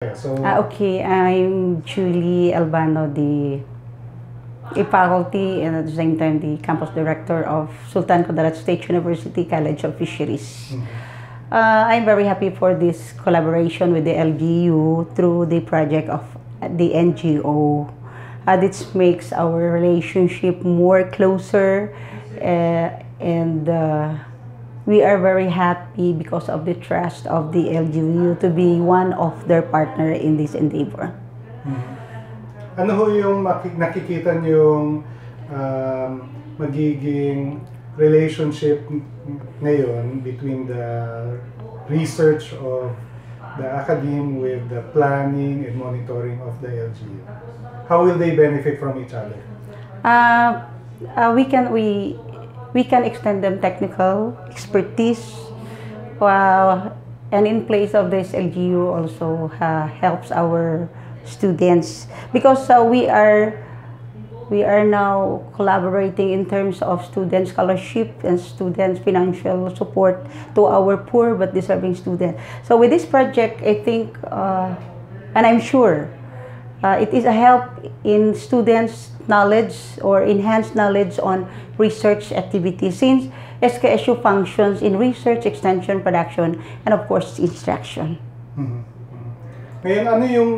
Okay, I'm Julie Albano, a faculty and at the same time the campus director of Sultan Kudarat State University College of Fisheries. I'm very happy for this collaboration with the LGU through the project of the NGO. This makes our relationship more closer and we are very happy because of the trust of the LGU to be one of their partner in this endeavor. Ano ho yung nakikita niyong magiging relationship ngayon between the research of the academe with the planning and monitoring of the LGU? How will they benefit from each other? We can extend them technical expertise, and in place of this, LGU also helps our students because we are now collaborating in terms of student scholarship and student financial support to our poor but deserving students. So with this project, I think, and I'm sure, it is a help in students' knowledge or enhanced knowledge on research activities since SKSU functions in research, extension, production, and of course, instruction. Ngayon, ano yung,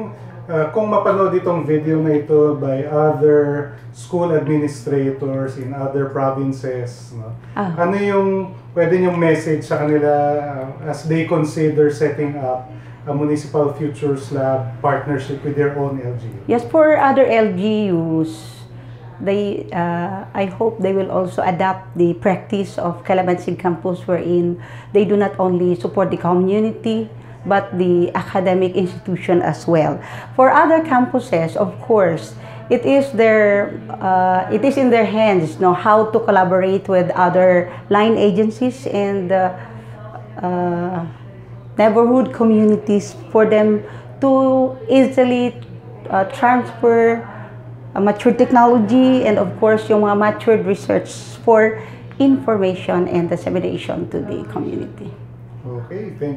kung mapanood itong video na ito by other school administrators in other provinces, no? Ano yung pwede yung message sa kanila as they consider setting up a Municipal Futures Lab partnership with their own LGU? Yes, for other LGUs, I hope they will also adapt the practice of Calabansig Campus wherein they do not only support the community but the academic institution as well. For other campuses, of course, it is in their hands, how to collaborate with other line agencies and neighborhood communities for them to easily transfer mature technology and of course yung mga matured research for information and dissemination to the community. Okay, thank you.